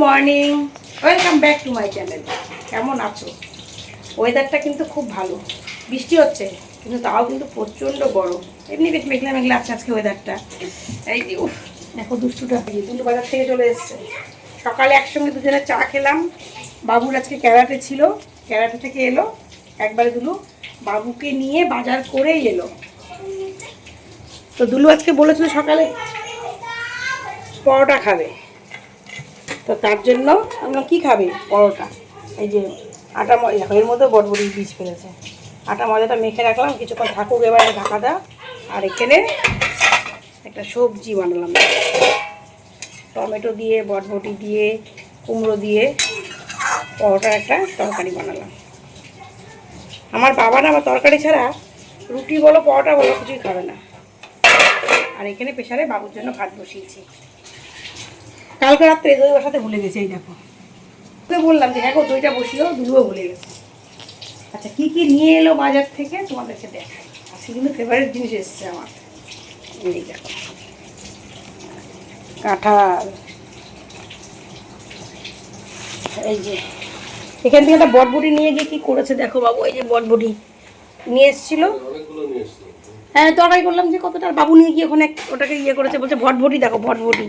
Morning, welcome back to my channel. কেমন আছো? ওয়েদারটা কিন্তু খুব ভালো, বৃষ্টি হচ্ছে কিন্তু তাও কিন্তু প্রচণ্ড গরম। এমনি বেশ মেঘলা মেঘলা আছে আজকে ওয়েদারটা। এই যে উফ, দেখো দুষ্টুটা দুটো বাজার থেকে চলে এসছে। সকালে একসঙ্গে দুজনে চা খেলাম। বাবুর আজকে ক্যারাটে ছিল, ক্যারাটে থেকে এলো একবারে দুলু বাবুকে নিয়ে বাজার করেই এলো। তো দুলু আজকে বলেছিল সকালে পরোটা খাবে, তো তার জন্য আমরা কী খাবে পরোটা। এই যে আটা দেখো, এর মধ্যে বটবটির বীজ ফেলেছে। আটা ময়দাটা মেখে রাখলাম, কিছুক্ষণ থাকুক, এবারে ঢাকা দাও। আর এখানে একটা সবজি বানালাম, টমেটো দিয়ে বটবটি দিয়ে কুমড়ো দিয়ে পরোটার একটা তরকারি বানালাম। আমার বাবা না আমার তরকারি ছাড়া রুটি বলো পরোটা বলো কিছুই খাবে না। আর এখানে প্রেশারে বাবুর জন্য ভাত বসিয়েছি। কালকে রাত্রে দই বসাতে ভুলে গেছে। এই দেখো, ওকে বললাম যে হ্যাঁ গো দইটা বসিও, দুলুও ভুলে গেছে। আচ্ছা কী কী নিয়ে এলো বাজার থেকে তোমাদেরকে দেখাই। আজকে কিন্তু ফেভারিট জিনিস এসছে আমার। এই দেখো, কাঁঠাল। এই যে এখান থেকে একটা বটবটি নিয়ে গিয়ে কী করেছে দেখো বাবু। এই যে বটবটি নিয়ে এসেছিলো, হ্যাঁ তরকারি করলাম যে কতটা। বাবু নিয়ে গিয়ে ওখানে ওটাকে ইয়ে করেছে, বলছে ভটভটি দেখো ভটভটি।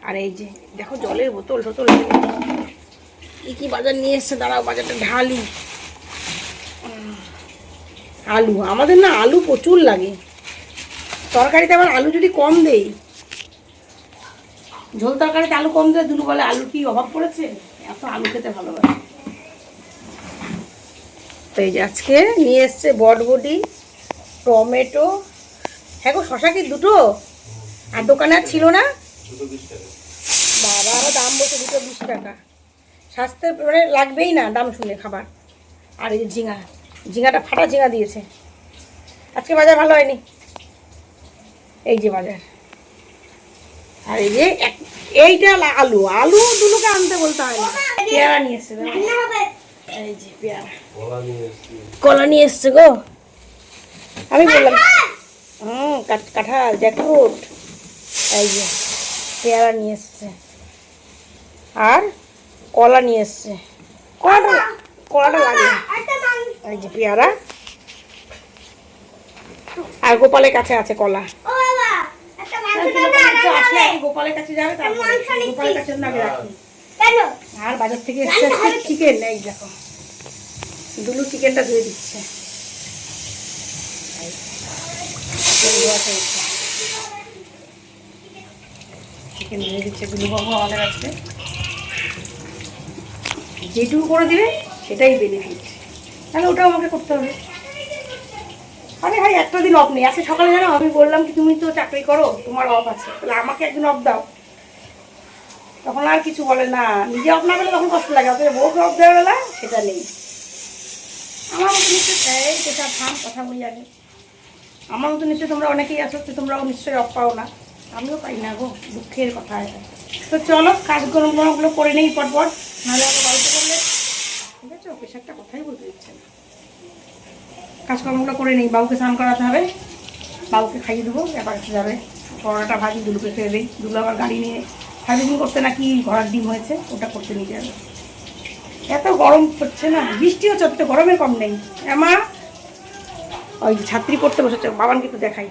আর এই যে দেখো জলের বোতল টোতল কী বাজার নিয়ে এসছে, দাঁড়াও বাজারটা ঢালি। আলু, আমাদের না আলু প্রচুর লাগে তরকারিতে। আবার আলু যদি কম দেই, ঝোল তরকারিতে আলু কম দেয়, দুলু বলে আলু কি অভাব পড়েছে, এত আলু খেতে ভালোবাসে। তো এই যে আজকে নিয়ে এসছে বটবটি, টমেটো। হ্যাঁ গো শশা কি দুটো? আর দোকানে আর ছিল না? বাবা আবার দাম বলছে 220 টাকা। স্বাস্থ্যের মানে লাগবেই না দাম শুনে খাবার। আর এই যে ঝিঙা, ঝিঙাটা ফাটা ঝিঙা দিয়েছে। আজকে বাজার ভালো হয়নি। এই যে বাজার। আর এই যে এইটা আলু, আলু দুলুকে আনতে বলতে হয় না। পেয়ারা নিয়ে এসছে, এই যে পেয়ারা, কলা নিয়ে এসছে গো। আমি বললাম কাঁঠাল, জ্যাকফ্রুট। এই যে পেয়ারা নিয়ে এসছে আর কলা নিয়ে এসছে। কলাটা লাগে। এই যে পেয়ারা, আর গোপালের কাছে আছে কলা। আসলে গোপালের কাছে যাবে, গোপালের কাছে নাকি রাখি। আর বাজার থেকে এসছে চিকেন। এই দেখো দুলু চিকেনটা ধুয়ে দিচ্ছে। চিকেন ধুয়ে দিচ্ছে দুলু বাবু আমাদের কাছে। যেটুকু করে দিবে সেটাই বেনিফিট, তাহলে ওটাও আমাকে করতে হবে। আরে ভাই একটা দিন অফ নেই। আজকে সকালে জানো আমি বললাম কি তুমি তো চাকরি করো, তোমার অফ আছে, তাহলে আমাকে একদিন অফ দাও। তখন আর কিছু বলে না, নিজে অফ না পেলে তখন কষ্ট লাগে। অথচ বউকে অফ দেওয়ার বেলা সেটা নেই। আমার মতো নিশ্চয় এই পেশা থাম কথা বলি আগে। আমার মতো নিশ্চয়ই তোমরা অনেকেই আছো, তোমরাও নিশ্চয়ই অফ পাও না, আমিও পাই না গো, দুঃখের কথা এটা। তো চলো কাজকর্মগুলো করে নেই পটপট, নাহলে আমি গল্প করলে ঠিক আছে পেশারটা কথাই বলতে দিচ্ছে না। কাজকর্মগুলো করে নেই, বাবুকে স্নান করাতে হবে, বাবুকে খাইয়ে দেবো, এবার যাবে। পরোটাটা ভাজি দুলুকে খেয়ে দেই। দুলু আবার গাড়ি নিয়ে সার্ভিসিং করতে নাকি ঘোড়ার ডিম হয়েছে, ওটা করতে নিয়ে যাবে। এত গরম হচ্ছে না, বৃষ্টি হচ্ছে, অত গরমের কম নেই। মা ওই ছাত্রী পড়তে বসেছে, বাবান কিন্তু দেখাই।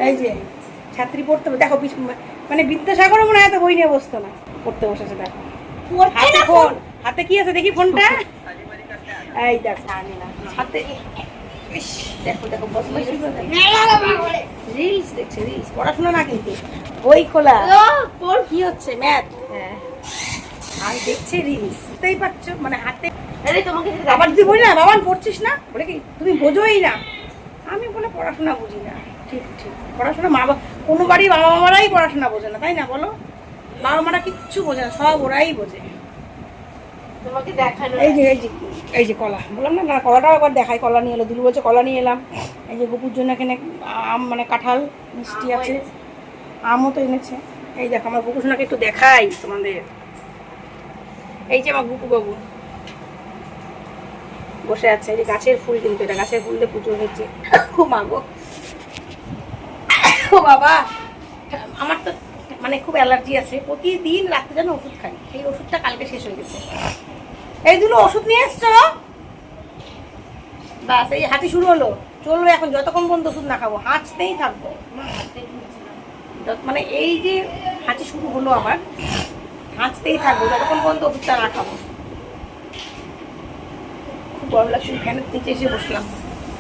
এই যে ছাত্রী পড়তে দেখো, মানে বিদ্যাসাগরও মনে হয় এত বই নিয়ে বসতো না, পড়তে বসেছে। দেখো হাতে ফোন, হাতে কি আছে দেখি ফোনটা। এই দেখো হাতে, দেখো দেখো রিলস দেখছে, রিলস। পড়াশোনা না কিন্তু, বই খোলা। কি হচ্ছে ম্যাথ? হ্যাঁ আর দেখছে রিলস, বুঝতেই পারছো। মানে হাতে তোমাকে আবার যদি বলি না বাবান পড়ছিস না, বলে কি তুমি বোঝোই না। আমি বলে পড়াশোনা বুঝি না। ঠিক ঠিক, পড়াশোনা কোনো বাড়ি বাবা মামারাই পড়াশোনা বোঝে না, তাই না বলো? বাবা মারা কিচ্ছু বোঝে না, সব ওরাই বোঝে। তোমাকে দেখানো এই যে এই যে কলা, বললাম না কলাটাও একবার দেখাই। কলা নিয়ে এলো, দুলু বলছে কলা নিয়ে এলাম। এই যে গুপুর জন্য এখানে আম মানে কাঁঠাল মিষ্টি আছে, আমও তো এনেছে। এই দেখো আমার গুপু সোনাকে একটু দেখাই তোমাদের। এই যে আমার গুপু বাবু বসে আছে। এই যে গাছের ফুল, কিন্তু এটা গাছের ফুল দিয়ে পুজো হয়েছে। খুব মাগো ও বাবা, আমার তো মানে খুব অ্যালার্জি আছে, প্রতিদিন রাত্রে যেন ওষুধ খাই, সেই ওষুধটা কালকে শেষ হয়ে গেছে। এই দুটো ওষুধ নিয়ে এসছো, ব্যাস এই হাঁচি শুরু হলো, চলবে এখন যতক্ষণ পর্যন্ত ওষুধ না খাবো, হাঁচতেই থাকবো। মানে এই যে হাঁচি শুরু হলো আবার, হাঁচতেই থাকবো যতক্ষণ পর্যন্ত ওষুধটা না খাবো। খুব গরম লাগছে, ফ্যানের নিচে এসে বসলাম,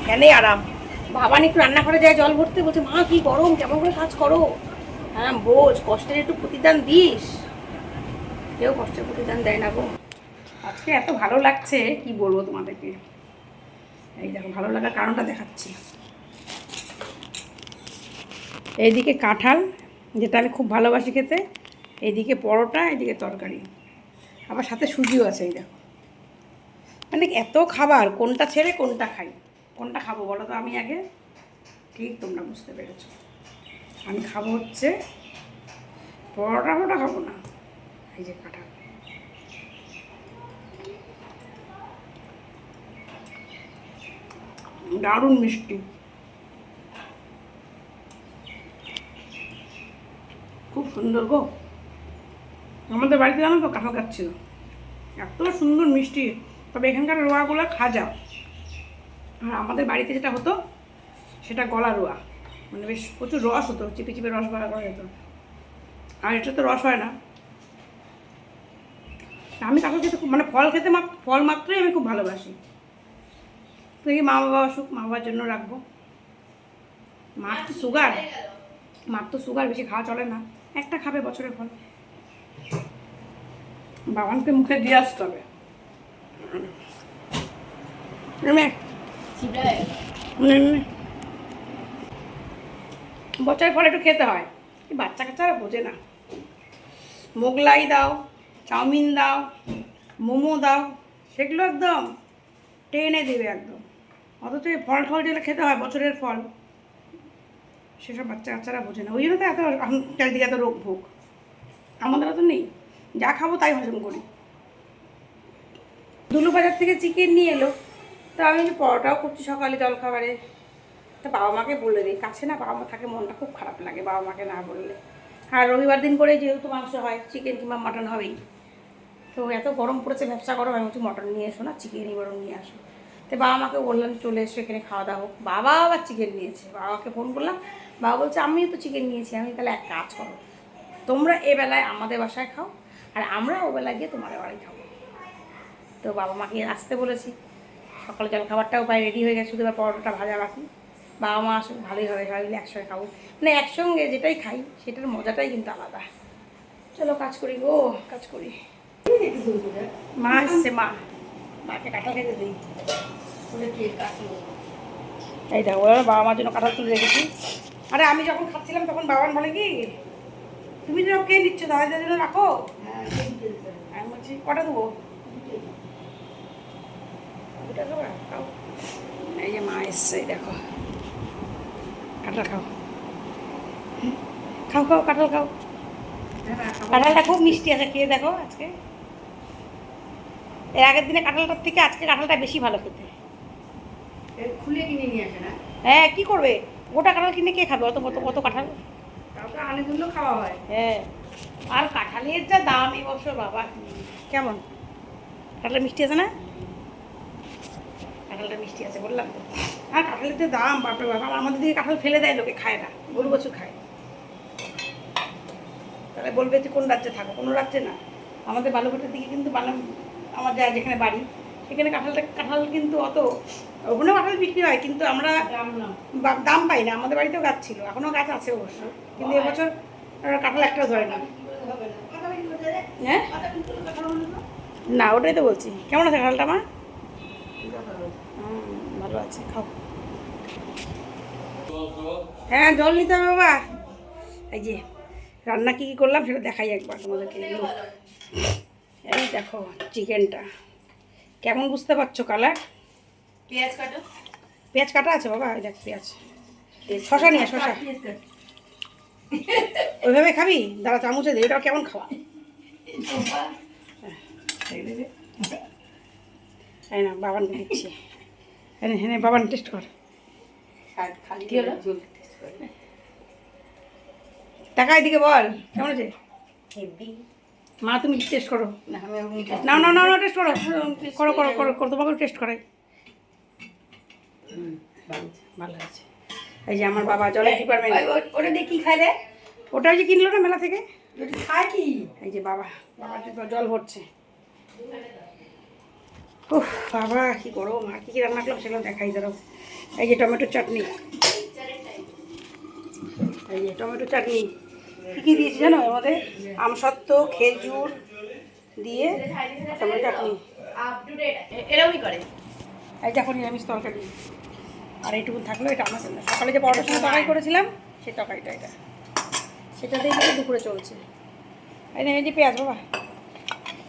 ফ্যানে আরাম। বাবান একটু রান্না করে যায় জল ভরতে, বলছে মা কি গরম, কেমন করে কাজ করো। হ্যাঁ বোঝ, কষ্টের একটু প্রতিদান দিস। কেউ কষ্টের প্রতিদান দেয় না গো। আজকে এত ভালো লাগছে কি বলবো তোমাদেরকে। এই দেখো ভালো লাগার কারণটা দেখাচ্ছি। এইদিকে কাঁঠাল, যেটা আমি খুব ভালোবাসি খেতে, এইদিকে পরোটা, এইদিকে তরকারি, আবার সাথে সুজিও আছে। এই দেখো, মানে এত খাবার, কোনটা ছেড়ে কোনটা খাই, কোনটা খাবো বলো তো আমি আগে। ঠিক তোমরা বুঝতে পেরেছো, আমি খাবো হচ্ছে পরোটা খাবো না। এই যে কাঁঠাল, দারুণ মিষ্টি, খুব সুন্দর গো। আমাদের বাড়িতে জানো তো কাঁঠাল খাচ্ছিল, এত সুন্দর মিষ্টি। তবে এখানকার রোয়াগুলো খাজা, আর আমাদের বাড়িতে যেটা হতো সেটা গলা রোয়া, মানে বেশ প্রচুর রস হতো, চিপে চিপে রস বার করা যেত। আর এটা তো রস হয় না। আমি কাঁঠাল খেতে খুব, মানে ফল খেতে ফল মাত্রই আমি খুব ভালোবাসি। দেখি মা বাবা আসুক, মা বাবার জন্য রাখবো। মার তো সুগার, বেশি খাওয়া চলে না, একটা খাবে বছরের ফল। বাবানকে মুখে দিয়ে আসতে হবে। বছরের ফল একটু খেতে হয়, বাচ্চা কাচ্চারা বোঝে না। মোগলাই দাও, চাউমিন দাও, মোমো দাও, সেগুলো একদম টেনে দেবে একদম। অথচ এই ফল যেগুলো খেতে হয় বছরের ফল, সেসব বাচ্চা কাচ্চারা বোঝে না। ওই জন্য তো এত চারিদিকে এত রোগ ভোগ। আমাদের তো নেই, যা খাবো তাই হজম করি। দুলু বাজার থেকে চিকেন নিয়ে এলো, তো আমি পরোটাও করছি সকালে জলখাবারে। তো বাবা মাকে বলে দিই, কাছে না বাবা মা থাকে, মনটা খুব খারাপ লাগে বাবা মাকে না বললে। আর রবিবার দিন করে যেহেতু মাংস হয়, চিকেন কিংবা মাটন হবেই। তো এত গরম পড়েছে, ব্যবসা গরম, আমি বলছি মটন নিয়ে এসো না, চিকেনই বরং নিয়ে আসো। তো বাবা মাকে বললাম চলে এসো এখানে খাওয়া দাওয়া হোক। বাবা আবার চিকেন নিয়েছে, বাবাকে ফোন করলাম, বাবা বলছে আমিও তো চিকেন নিয়েছি। আমি তাহলে এক কাজ করো, তোমরা এবেলায় আমাদের বাসায় খাও, আর আমরা ওবেলায় গিয়ে তোমাদের বাড়ি খাবো। তো বাবা মাকে আসতে বলেছি, সকালে জলখাবারটাও প্রায় রেডি হয়ে গেছে, শুধু এবার পরোটাটা ভাজা বাকি। বাবা মা আসুক, ভালোই হবে, সবাই মিলে একসঙ্গে খাবো। মানে একসঙ্গে যেটাই খাই সেটার মজাটাই কিন্তু আলাদা। চলো কাজ করি গো, কাজ করি। মা এসছে, মাকে কাঁঠাল খেতে দিই। এই দেখো বাবা মার জন্য কাঁঠাল তুলে রেখেছি। আরে আমি যখন খাচ্ছিলাম তখন বাবান বলে কি, তুমি তো কে নিচ্ছ, দাদাদের জন্য রাখো। আমি বলছি কটা দেবো, এই যে মা এসছে, দেখো কাঁঠাল খাও, কাঁঠাল খাও। কাঁঠালটা খুব মিষ্টি আছে, খেয়ে দেখো। আজকে এর আগের দিনে কাঁঠালটার থেকে আজকে কাঁঠালটা বেশি ভালো খেতে। খুলে কিনে নিয়ে আসে না? হ্যাঁ কি করবে, গোটা কাঁঠাল কিনে কে খাবে, অত কাঁঠাল। কাউকে আনে জন্য খাওয়া হয়। হ্যাঁ, আর কাঁঠালের যা দাম এই বছর বাবা। কেমন কাঁঠালটা মিষ্টি আছে না? কাঁঠালটা মিষ্টি আছে বললাম তো। আর কাঁঠালের যে দাম বাপরে বাবা, আমাদের দিকে কাঁঠাল ফেলে দেয় লোকে, খায় না, গরু বছর খায়। তাহলে বলবে যে কোন রাজ্যে থাকো, কোনো রাজ্যে না। আমাদের বালুঘাটের দিকে কিন্তু আমার যা যেখানে বাড়ি সেখানে কাঁঠাল কিন্তু অত, ওখানেও কাঁঠাল বিক্রি হয়, কিন্তু আমরা দাম পাই না। আমাদের বাড়িতেও গাছ ছিল, এখনও গাছ আছে অবশ্য, কিন্তু এবছর কাঁঠাল একটাও ধরে না। হ্যাঁ না, ওটাই তো বলছি। কেমন আছে কাঁঠালটা মা? ভালো আছে, খাও। হ্যাঁ জল নিতে হবে বাবা। এই যে রান্না কী করলাম সেটা দেখাই একবার তোমাদেরকে। এই দেখো চিকেনটা কেমন, বুঝতে পারছো কালার? পেঁয়াজ কাটা আছে বাবা, এই দেখ পেঁয়াজ। শশা নিয়ে শশা, ওইভাবে খাবি? দাঁড়া চামচে দে, এটাও কেমন খাওয়া। তাই না, বাবানকে দিচ্ছি। হ্যাঁ হ্যাঁ বাবান টেস্ট কর। টাকা এদিকে বল কেমন আছে মা তুমি টেস্ট করো না আমি না না না না টেস্ট করো করো করো করো করো তোমাকে টেস্ট করাই ভালো আছে এই যে আমার বাবা জলের ডিপার্টমেন্ট ওটা দিয়ে কি খাই রে? ওটা ওই যে কিনলো না মেলা থেকে ওটা খায় কি? এই যে বাবা জল ভরছে উফ বাবা কি করো মা কি রান্না করলাম সেগুলো দেখাই ধরো এই যে টমেটো চাটনি এই যে টমেটো চাটনি কী কী দিয়েছি জানো এর মধ্যে আমসত্ত্ব খেজুর দিয়ে টমেটো চাটনি এরকমই করে। এই দেখো নিরামিষ তরকারি আর এইটুকু থাকলো এটা আমার জন্য সকালে যে পরোটার সঙ্গে তরকারি করেছিলাম সেই তরকারিটা এটা সেটা দিয়ে কিন্তু দুপুরে চলছে এই না এই যে পেঁয়াজ বাবা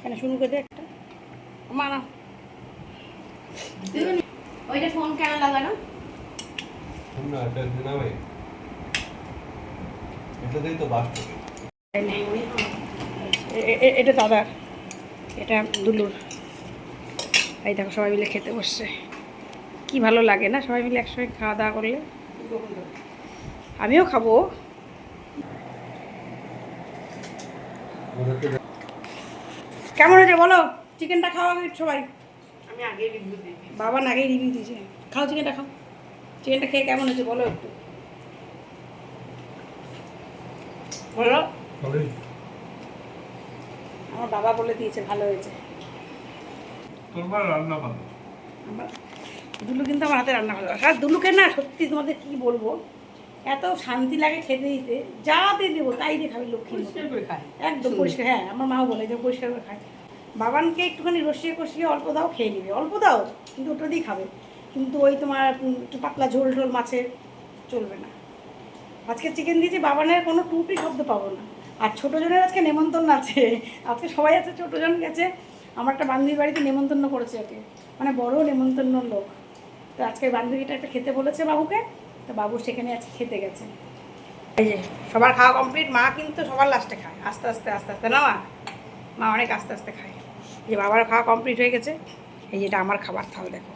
কেন শুরু করে দে একটা মা না ওইটা ফোন কেন লাগানো? না এটা নামে এটাতেই তো বাস এই নে। এটা দাদার এটা দুলুর এই দেখো সবাই মিলে খেতে বসছে কি ভালো লাগে না সবাই মিলে একসঙ্গে খাওয়া দাওয়া করলে আমিও খাবো কেমন হয়েছে বলো চিকেনটা খাওয়া সবাই আমি আগে রিভিউ দিই। বাবা আগেই রিভিউ দিয়েছে খাও চিকেনটা খাও চিকেনটা খেয়ে কেমন হয়েছে বলো একটু বলো আমার বাবা বলে দিয়েছে ভালো হয়েছে তোমার রান্না ভালো দুলু কিন্তু আমার হাতে রান্না ভালো আর দুলুকে না সত্যি তোমাদের কি বলবো এত শান্তি লাগে খেতে দিতে যা দিয়ে দেবো তাই দিয়ে খাবি লক্ষ্মী পরিষ্কার করে খায়। একদম পরিষ্কার হ্যাঁ আমার মাও বলে যে পরিষ্কার করে খায় বাবানকে একটুখানি রসিয়ে কষিয়ে অল্প দাও খেয়ে নিবে অল্প দাও কিন্তু ওটা দিয়ে খাবে কিন্তু ওই তোমার একটু পাতলা ঝোল ঝোল মাছের চলবে না আজকে চিকেন দিয়েছি বাবানের কোনো টুপি শব্দ পাবো না আর ছোটো জনের আজকে নেমন্তন্ন আছে আজকে সবাই আছে ছোটো জন গেছে আমার একটা বান্ধবীর বাড়িতে নেমন্তন্ন করেছে ওকে মানে বড় নেমন্তন্ন লোক তো আজকে বান্ধবীটা একটা খেতে বলেছে বাবুকে তো বাবু সেখানে আজকে খেতে গেছে এই যে সবার খাওয়া কমপ্লিট মা কিন্তু সবার লাস্টে খায় আস্তে আস্তে আস্তে আস্তে না মা অনেক আস্তে আস্তে খায় এই যে বাবার খাওয়া কমপ্লিট হয়ে গেছে এই যেটা আমার খাবার থাল দেখো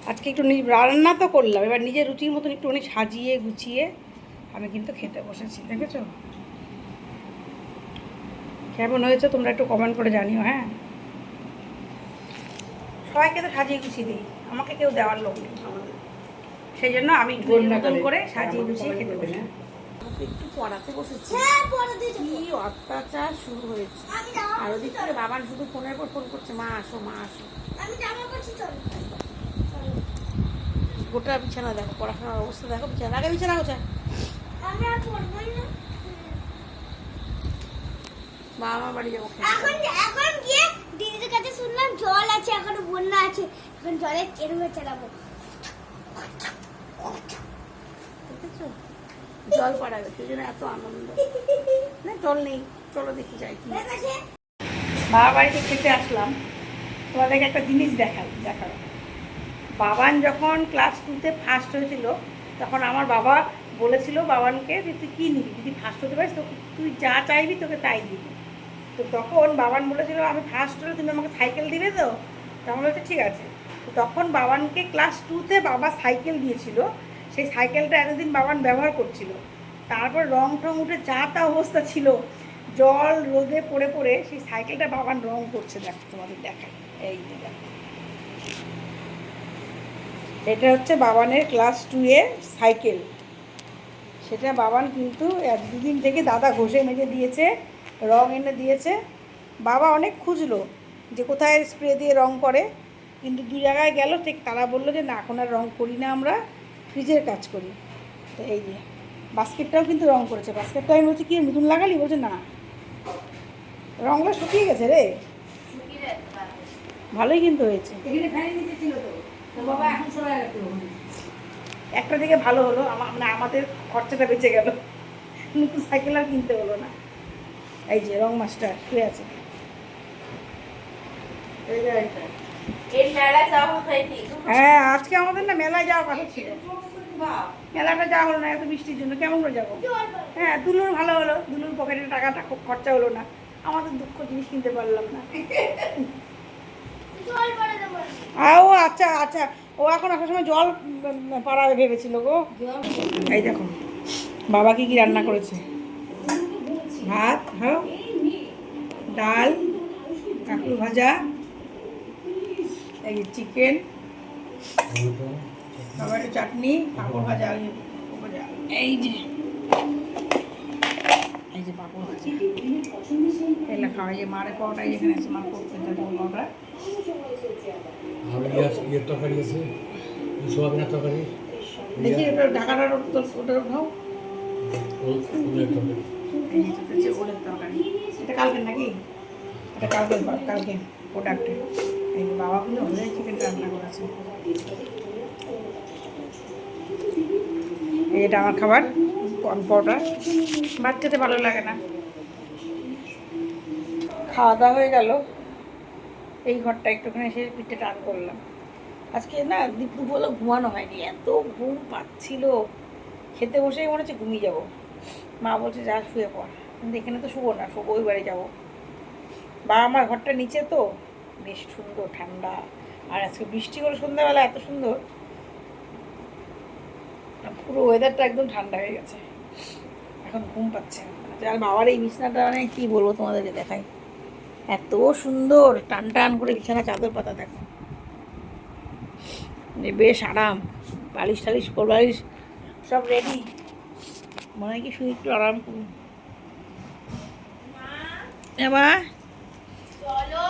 আজকে একটু রান্না তো করলাম এবার নিজের রুচির মতন একটু অনেক সাজিয়ে গুছিয়ে আমি কিন্তু খেতে বসেছি দেখেছো কেমন হয়েছে তোমরা একটু কমেন্ট করে জানিও হ্যাঁ সবাইকে তো সাজিয়ে গুছিয়ে দিই আমাকে কেউ দেওয়ার লোক নেই সেই জন্য আমি একটু নতুন করে সাজিয়ে গুছিয়ে খেতে বসি একটু পড়াতে বসেছি কি অত্যাচার শুরু হয়েছে আর ওদিক থেকে বাবার শুধু ফোনের পর ফোন করছে মা আসো মা আসো গোটা বিছানা দেখো পড়াশোনার অবস্থা দেখো বিছানা আগে বিছানা গোছা মা আমার বাড়ি যাবো এখন গিয়ে দিদির কাছে শুনলাম জল আছে এখনো বন্যা আছে এখন জলে কেরমে চালাবো দেখেছো জল পড়াবে সেই জন্য এত আনন্দ না জল নেই চলো দেখি যাই কি বাবা বাড়িতে খেতে আসলাম তোমাদেরকে একটা জিনিস দেখার বাবান যখন ক্লাস 2-তে ফার্স্ট হয়েছিল তখন আমার বাবা বলেছিল বাবানকে যে তুই কী নিবি যদি ফার্স্ট হতে পারিস তো তুই যা চাইবি তোকে তাই দিবি তো তখন বাবান বলেছিল আমি ফার্স্ট হলে তুমি আমাকে সাইকেল দিবে তো তখন বলছে ঠিক আছে তো তখন বাবানকে ক্লাস 2-তে বাবা সাইকেল দিয়েছিল সেই সাইকেলটা এতদিন বাবান ব্যবহার করছিল তারপর রং টং উঠে যা তা অবস্থা ছিল জল রোদে পড়ে পড়ে সেই সাইকেলটা বাবান রং করছে দেখো তোমাদের দেখায় এই যে দেখো এটা হচ্ছে বাবানের ক্লাস 2-এর সাইকেল সেটা বাবান কিন্তু 1-2 দিন থেকে দাদা ঘষে মেজে দিয়েছে রং এনে দিয়েছে বাবা অনেক খুঁজলো যে কোথায় স্প্রে দিয়ে রং করে কিন্তু 2 জায়গায় গেল ঠিক তারা বললো যে না এখন আর রং করি না আমরা ফ্রিজের কাজ করি তো এই যে বাস্কেটটাও কিন্তু রং করেছে বাস্কেটটা আমি বলছি কি নতুন লাগালি বলছে না রংটা শুকিয়ে গেছে রে ভালোই কিন্তু হয়েছে এখানে ফ্যান নিচে ছিল তো বাবা এখন সবাই রাখতে একটা দিকে ভালো হলো মানে আমাদের খরচাটা বেঁচে গেল নতুন সাইকেল আর কিনতে হলো না এই যে রং মাস্টার শুয়ে আছে এর মেলা যাওয়া হয়নি হ্যাঁ আজকে আমাদের না মেলায় যাওয়ার কথা ছিল মেলাটা যাওয়া হলো না এত বৃষ্টির জন্য কেমন করে যাবো হ্যাঁ দুলুর ভালো হলো দুলুর পকেটের টাকাটা খুব খরচা হলো না আমাদের দুঃখ জিনিস কিনতে পারলাম না জল পড়ে দেবো ও আচ্ছা আচ্ছা ও এখন আসার সময় জল পাড়াবে ভেবেছিল গো এই দেখো বাবা কি রান্না করেছে ভাত, হ্যাঁ, ডাল, কাঁকড় ভাজা, এই যে চিকেন, টমেটো চাটনি, পাঁপড় ভাজা, এই যে পাঁপড় ভাজা, এগুলো খাওয়া যে মারে পাওয়াটাই যেখানে আছে মার করতে পাওয়াটা। ইয়ের তরকারি আছে, সোয়াবিনের তরকারি, দেখি ওটা ঢাকাটার ওটা উঠাও। ওলের তরকারি। এই যে এটা হচ্ছে ওলের তরকারি। এটা কালকের নাকি? এটা কালকে প্রোডাক্টে। এই যে বাবাগুলো হলে চিকেনটা রান্না করেছে। এই এটা আমার খাবার পরোটা। ভাত খেতে ভালো লাগে না। খাওয়া দাওয়া হয়ে গেল। এই ঘরটা একটুখানি এসে পিঠে টান করলাম। আজকে না দুপুরবেলা ঘুমানো হয়নি, এত ঘুম পাচ্ছিল, খেতে বসেই মনে হচ্ছে ঘুমিয়ে যাবো। মা বলছে যা শুয়ে পড়, কিন্তু এখানে তো শুবো না, শুবো ওই বাড়ি যাবো। বা আমার ঘরটা নিচে তো বেশ সুন্দর ঠান্ডা, আর আজকে বৃষ্টি হলো সন্ধ্যাবেলা, এত সুন্দর, পুরো ওয়েদারটা একদম ঠান্ডা হয়ে গেছে। এখন ঘুম পাচ্ছে আর বাবার এই বিছানাটা মানে কী বলবো তোমাদেরকে দেখাই, এত সুন্দর টান টান করে বিছানা চাদর পাতা দেখো, বেশ আরাম, বালিশ টালিশ বালিশ সব রেডি, মনে হয় কি শুধু একটু আরাম করুন। মা চলো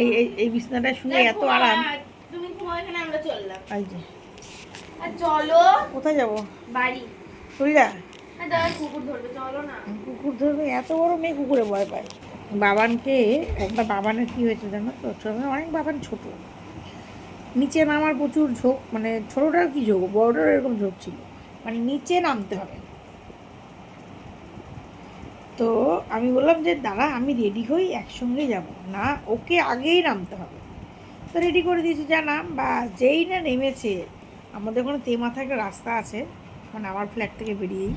এই এই এই বিছানাটা শুনে এত আরাম। তুমি ঘুমাও, এখানে আমরা চললাম। এই যে আর চলো কোথায় যাবো? বাড়ি। তুইরা আর দাদা কুকুর ধরবে, চলো না। কুকুর ধরবে? এত বড় মেয়ে কুকুরে ভয় পায়। বাবানকে একবার, বাবানের কী হয়েছে জানো তো, ছোটবেলায় অনেক বাবান ছোট, নিচে নামার প্রচুর ঝোঁক, মানে ছোটোটার কি ঝোঁক, বড়োটার এরকম ঝোঁক ছিল, মানে নিচে নামতে হবে। তো আমি বললাম যে দাদা আমি রেডি হই, একসঙ্গে যাব না, ওকে আগেই নামতে হবে। তো রেডি করে দিয়েছি, যা নাম, বা যেই না নেমেছে, আমাদের ওখানে তেমাথা একটা রাস্তা আছে, মানে আমার ফ্ল্যাট থেকে বেরিয়েই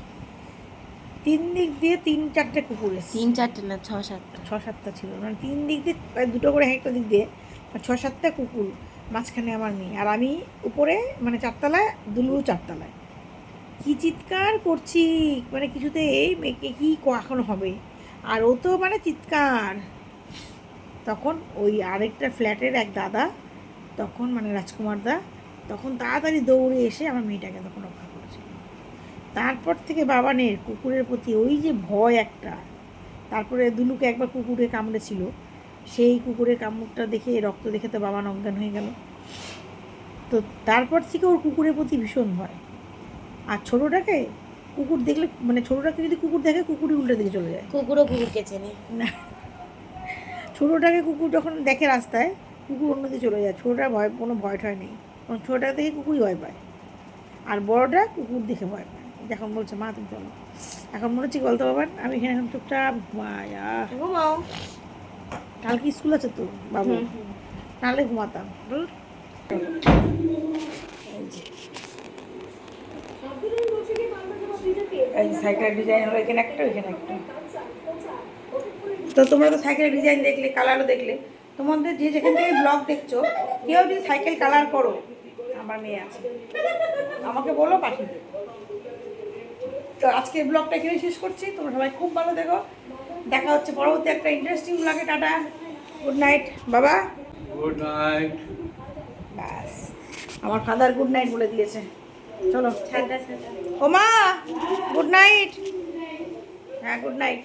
3 দিক দিয়ে 3-4টে কুকুর এসেছে। 3-4টে না, 6-7টা। 6-7টা ছিল, মানে 3 দিক দিয়ে প্রায় 2টো করে একটা দিক দিয়ে 6-7টা কুকুর, মাঝখানে আমার মেয়ে, আর আমি উপরে মানে 4তলায়, দুলু 4তলায়। কি চিৎকার করছি, মানে কিছুতে এই মেয়েকে কী এখন হবে, আর ও তো মানে চিৎকার। তখন ওই আরেকটা ফ্ল্যাটের এক দাদা, তখন মানে রাজকুমার দা, তখন তাড়াতাড়ি দৌড়ে এসে আমার মেয়েটাকে তখন রক্ষা করেছিল। তারপর থেকে বাবানের কুকুরের প্রতি ওই যে ভয় একটা। তারপরে দুলুকে একবার কুকুরে কামড়েছিল, সেই কুকুরের কামড়টা দেখে, রক্ত দেখে তো বাবান অজ্ঞান হয়ে গেল। তো তারপর থেকে ওর কুকুরের প্রতি ভীষণ ভয়। আর ছোটোটাকে কুকুর দেখলে, মানে ছোটোটাকে যদি কুকুর দেখে, কুকুরই উল্টো দিকে চলে যায়। কুকুরও কুকুরকে চেনে না, ছোটোটাকে কুকুর যখন দেখে রাস্তায়, কুকুর অন্যদিকে চলে যায়। ছোটোটার ভয়, কোনো ভয় টয় নেই, কারণ ছোটোটা দেখে কুকুরই ভয় পায়, আর বড়োটা কুকুর দেখে ভয় পায়। যখন বলছে মা তুমি চলো, এখন মনে হচ্ছে বলতে পারবেন আমি এখানে এখন চুপচাপ ঘুমাই। ঘুমাও। কালকে স্কুল আছে তো বাবু, নাহলে ঘুমাতাম। এই সাইকেলের ডিজাইন হলো এখানে একটা, এখানে একটা। তো তোমরা তো সাইকেলের ডিজাইন দেখলে, কালারও দেখলে, তোমাদের যে যেখান থেকে ব্লগ দেখছো, কেউ যদি সাইকেল কালার করো, আমার মেয়ে আছে, আমাকে বলো, পাঠিয়ে দেবো। তো আজকের ব্লগটা এখানে শেষ করছি। তোমরা সবাই খুব ভালো দেখো, দেখা হচ্ছে পরবর্তী একটা ইন্টারেস্টিং ব্লগে। টাটা, গুড নাইট বাবা। Good night. ব্যাস, আমার ফাদার গুড নাইট বলে দিয়েছে। চলো ঠান্ডা ঠান্ডা। ও মা, গুড নাইট। হ্যাঁ, গুড নাইট।